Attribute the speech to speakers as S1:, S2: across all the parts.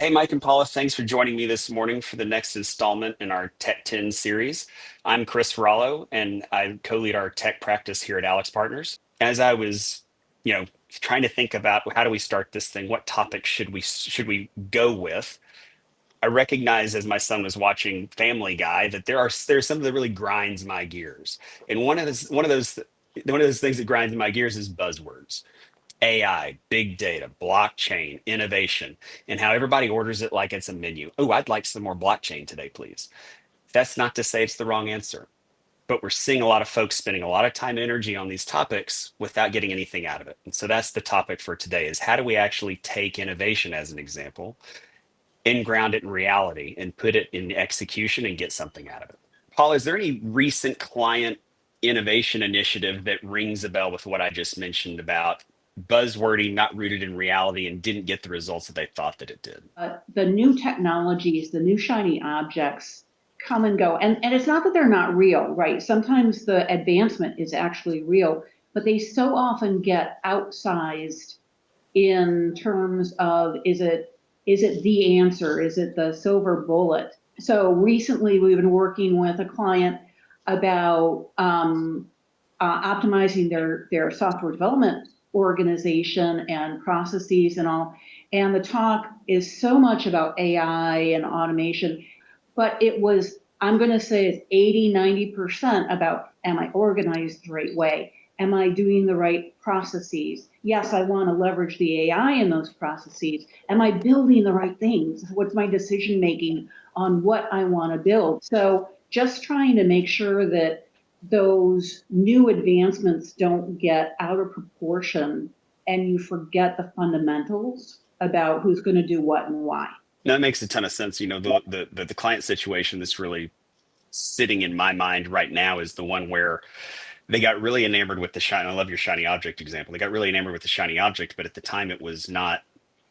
S1: Hey, Mike and Paula, thanks for joining me this morning for the next installment in our Tech 10 series. I'm Chris Rollo, and I co-lead our tech practice here at AlixPartners. As I was, trying to think about how do we start this thing, what topic should we go with? I recognize as my son was watching Family Guy that there's something that really grinds my gears, and one of those things that grinds my gears is buzzwords. AI, big data, blockchain, innovation, and how everybody orders it like it's a menu. Oh, I'd like some more blockchain today, please. That's not to say it's the wrong answer, but we're seeing a lot of folks spending a lot of time and energy on these topics without getting anything out of it. And so that's the topic for today is how do we actually take innovation as an example and ground it in reality and put it in execution and get something out of it. Paul, is there any recent client innovation initiative that rings a bell with what I just mentioned about buzzwordy, not rooted in reality, and didn't get the results that they thought that it did?
S2: The new technologies, the new shiny objects come and go. And it's not that they're not real, right? Sometimes the advancement is actually real, but they so often get outsized in terms of is it the answer? Is it the silver bullet? So recently we've been working with a client about optimizing their software development organization and processes and all. And the talk is so much about AI and automation, but it was, I'm going to say it's 80, 90% about, am I organized the right way? Am I doing the right processes? Yes, I want to leverage the AI in those processes. Am I building the right things? What's my decision making on what I want to build? So just trying to make sure that those new advancements don't get out of proportion and you forget the fundamentals about who's going to do what and why.
S1: No, that makes a ton of sense. The client situation that's really sitting in my mind right now is the one where they got really enamored with the shiny. I love your shiny object example. They got really enamored with the shiny object, but at the time it was not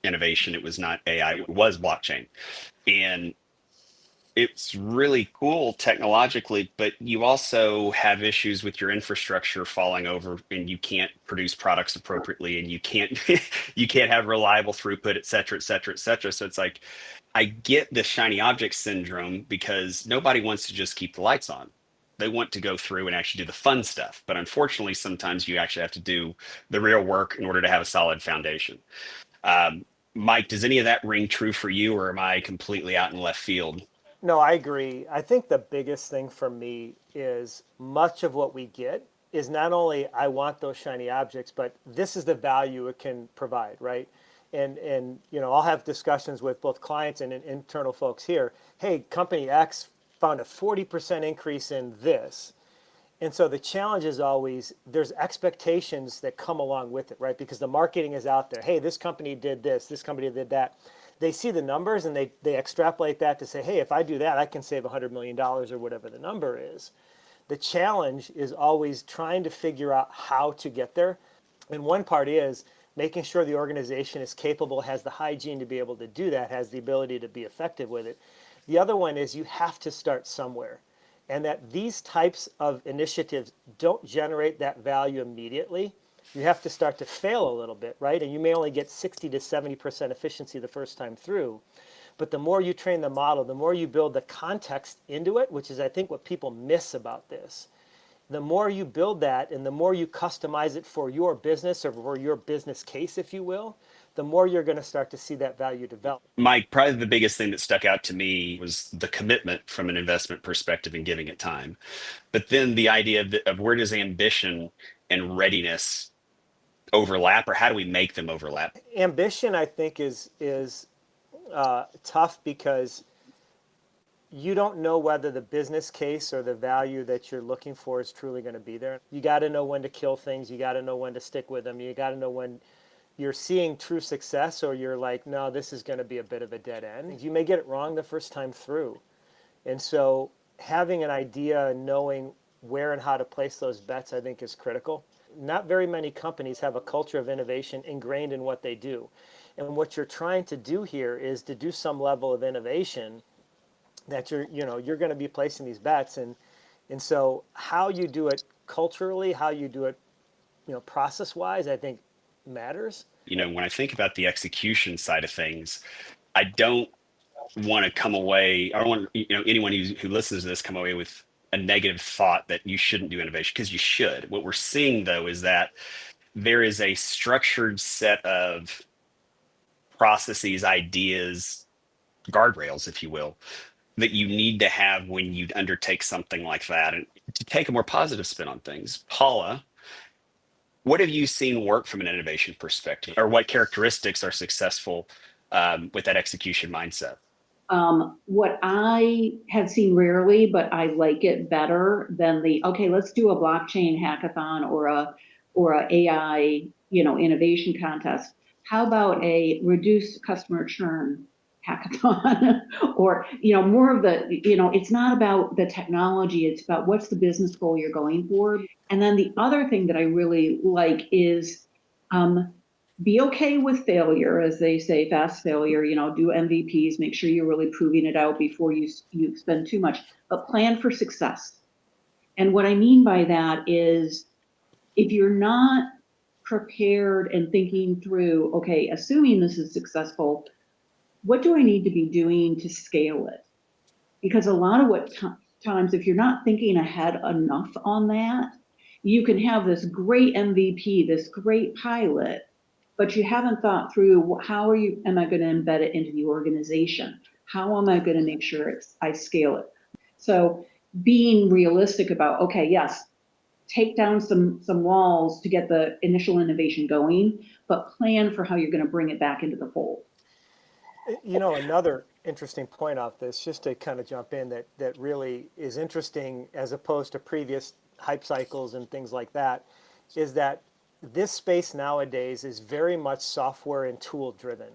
S1: innovation, it was not AI, it was blockchain. And it's really cool technologically, but you also have issues with your infrastructure falling over and you can't produce products appropriately and you can't you can't have reliable throughput, et cetera, et cetera, et cetera. So it's like I get the shiny object syndrome because nobody wants to just keep the lights on. They want to go through and actually do the fun stuff. But unfortunately, sometimes you actually have to do the real work in order to have a solid foundation. Mike, does any of that ring true for you, or am I completely out in left field?
S3: No, I agree. I think the biggest thing for me is much of what we get is not only I want those shiny objects, but this is the value it can provide, right? And I'll have discussions with both clients and internal folks here. Hey, company X found a 40% increase in this. And so the challenge is always there's expectations that come along with it, right? Because the marketing is out there. Hey, this company did this company did that. They see the numbers and they extrapolate that to say, hey, if I do that, I can save $100 million or whatever the number is. The challenge is always trying to figure out how to get there. And one part is making sure the organization is capable, has the hygiene to be able to do that, has the ability to be effective with it. The other one is you have to start somewhere. And that these types of initiatives don't generate that value immediately. You have to start to fail a little bit, right? And you may only get 60 to 70% efficiency the first time through. But the more you train the model, the more you build the context into it, which is, I think, what people miss about this. The more you build that and the more you customize it for your business or for your business case, if you will, the more you're going to start to see that value develop.
S1: Mike, probably the biggest thing that stuck out to me was the commitment from an investment perspective and giving it time. But then the idea of where does ambition and readiness overlap, or how do we make them overlap?
S3: Ambition, I think, is tough because you don't know whether the business case or the value that you're looking for is truly going to be there. You got to know when to kill things. You got to know when to stick with them. You got to know when you're seeing true success or you're like, no, this is going to be a bit of a dead end. You may get it wrong the first time through. And so having an idea and knowing where and how to place those bets, I think, is critical. Not very many companies have a culture of innovation ingrained in what they do. And what you're trying to do here is to do some level of innovation that you're going to be placing these bets. And so how you do it culturally, how you do it, process-wise, I think matters.
S1: When I think about the execution side of things, I don't want to come away, I don't want, anyone who listens to this come away with a negative thought that you shouldn't do innovation, because you should. What we're seeing though is that there is a structured set of processes, ideas, guardrails, if you will, that you need to have when you undertake something like that. And to take a more positive spin on things, Paula, what have you seen work from an innovation perspective, or what characteristics are successful with that execution mindset?
S2: What I have seen rarely, but I like it better than okay, let's do a blockchain hackathon or a AI, innovation contest. How about a reduce customer churn hackathon? Or, more of it's not about the technology, it's about what's the business goal you're going for. And then the other thing that I really like is be okay with failure, as they say, fast failure, do MVPs, make sure you're really proving it out before you spend too much, but plan for success. And what I mean by that is if you're not prepared and thinking through, okay, assuming this is successful, what do I need to be doing to scale it? Because a lot of times, if you're not thinking ahead enough on that, you can have this great MVP, this great pilot, but you haven't thought through am I going to embed it into the organization? How am I going to make sure I scale it? So being realistic about, okay, yes, take down some walls to get the initial innovation going, but plan for how you're going to bring it back into the fold.
S3: Another interesting point off this, just to kind of jump in, that really is interesting as opposed to previous hype cycles and things like that, is that this space nowadays is very much software and tool driven.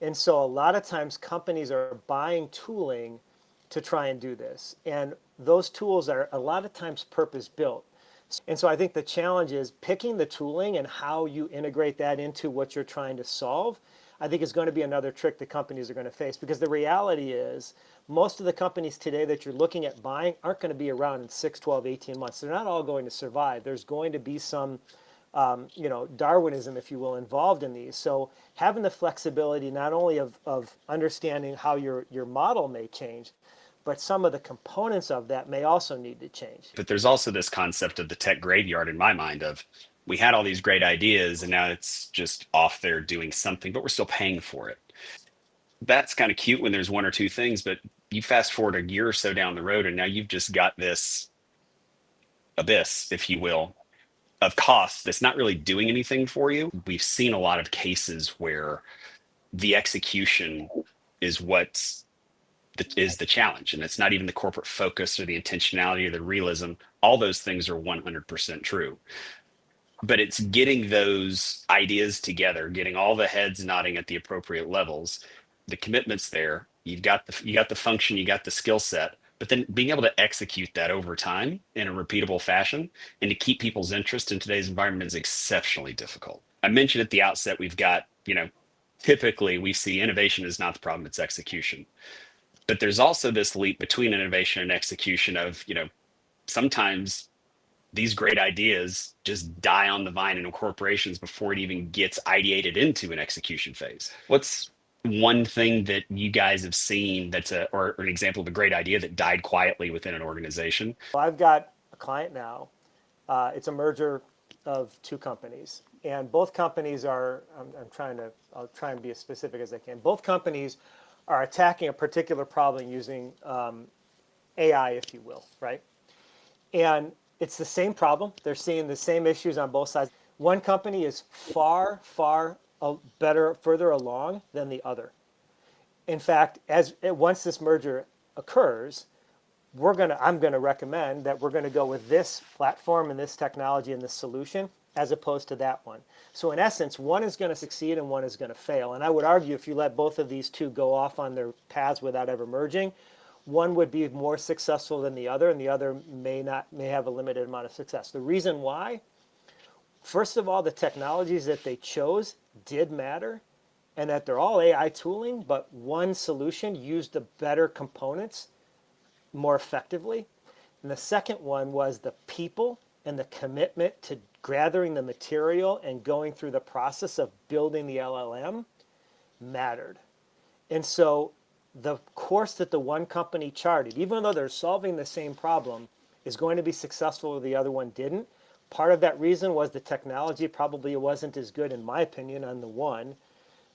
S3: And so a lot of times companies are buying tooling to try and do this. And those tools are a lot of times purpose built. And so I think the challenge is picking the tooling and how you integrate that into what you're trying to solve. I think is going to be another trick that companies are going to face, because the reality is most of the companies today that you're looking at buying aren't going to be around in 6, 12, 18 months. They're not all going to survive. There's going to be some Darwinism, if you will, involved in these. So having the flexibility not only of understanding how your model may change, but some of the components of that may also need to change.
S1: But there's also this concept of the tech graveyard in my mind of, we had all these great ideas and now it's just off there doing something, but we're still paying for it. That's kind of cute when there's one or two things, but you fast forward a year or so down the road and now you've just got this abyss, if you will, of costs that's not really doing anything for you. We've seen a lot of cases where the execution is is the challenge, and it's not even the corporate focus or the intentionality or the realism. All those things are 100% true, but it's getting those ideas together, getting all the heads nodding at the appropriate levels. The commitment's there. You got the function, you got the skill set, but then being able to execute that over time in a repeatable fashion and to keep people's interest in today's environment is exceptionally difficult. I mentioned at the outset, we've got, typically we see innovation is not the problem, it's execution. But there's also this leap between innovation and execution of, sometimes these great ideas just die on the vine in corporations before it even gets ideated into an execution phase. What's one thing that you guys have seen that's or an example of a great idea that died quietly within an organization?
S3: Well, I've got a client now. It's a merger of two companies, and both companies are, I'll try and be as specific as I can. Both companies are attacking a particular problem using AI, if you will, right? And it's the same problem. They're seeing the same issues on both sides. One company is far, far better, further along than the other. In fact, once this merger occurs, I'm going to recommend that we're going to go with this platform and this technology and this solution as opposed to that one. So in essence, one is going to succeed and one is going to fail. And I would argue if you let both of these two go off on their paths without ever merging, one would be more successful than the other, and the other may have a limited amount of success. The reason why, first of all, the technologies that they chose did matter, and that they're all AI tooling, but one solution used the better components more effectively. And the second one was the people and the commitment to gathering the material and going through the process of building the LLM mattered. And so the course that the one company charted, even though they're solving the same problem, is going to be successful if the other one didn't. Part of that reason was the technology probably wasn't as good, in my opinion, on the one.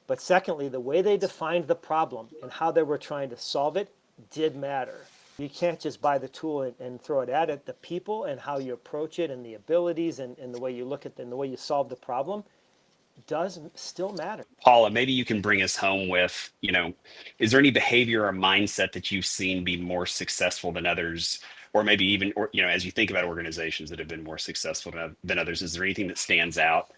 S3: But secondly, the way they defined the problem and how they were trying to solve it did matter. You can't just buy the tool and throw it at it. The people and how you approach it and the abilities and the way you look at it and the way you solve the problem does still matter.
S1: Paula, maybe you can bring us home with, is there any behavior or mindset that you've seen be more successful than others? Or maybe even, or, as you think about organizations that have been more successful than others, is there anything that stands out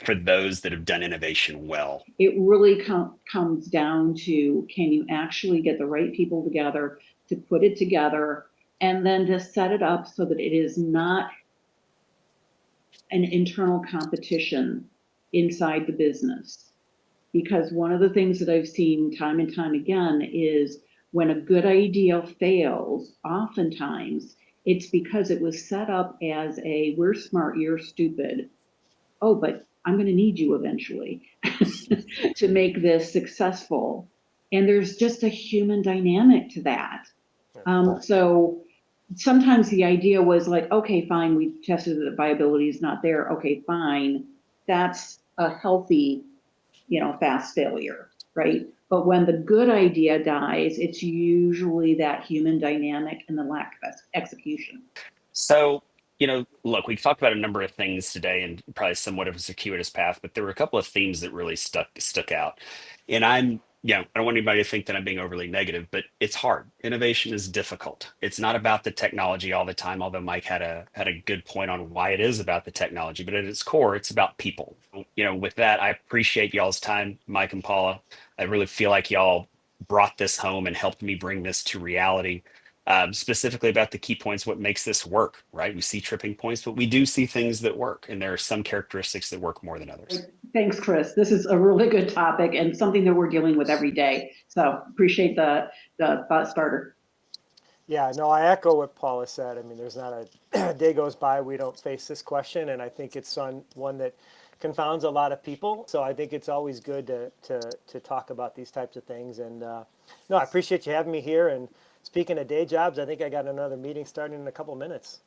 S1: for those that have done innovation well?
S2: It really comes down to, can you actually get the right people together to put it together and then just set it up so that it is not an internal competition inside the business? Because one of the things that I've seen time and time again is when a good idea fails, oftentimes it's because it was set up as a, we're smart, you're stupid. Oh, but I'm going to need you eventually to make this successful. And there's just a human dynamic to that. So sometimes the idea was like, okay, fine, we tested that viability is not there. Okay, fine. That's a healthy, fast failure, right? But when the good idea dies, it's usually that human dynamic and the lack of execution.
S1: So, look, we've talked about a number of things today and probably somewhat of a circuitous path, but there were a couple of themes that really stuck out. And I don't want anybody to think that I'm being overly negative, but it's hard. Innovation is difficult. It's not about the technology all the time, although Mike had a good point on why it is about the technology, but at its core, it's about people. With that, I appreciate y'all's time, Mike and Paula. I really feel like y'all brought this home and helped me bring this to reality. Specifically about the key points, what makes this work, right? We see tripping points, but we do see things that work, and there are some characteristics that work more than others.
S2: Thanks, Chris. This is a really good topic and something that we're dealing with every day. So appreciate the thought starter.
S3: Yeah, no, I echo what Paula said. I mean, there's not a day goes by we don't face this question, and I think it's one that confounds a lot of people. So I think it's always good to talk about these types of things. And no, I appreciate you having me here. And speaking of day jobs, I think I got another meeting starting in a couple minutes.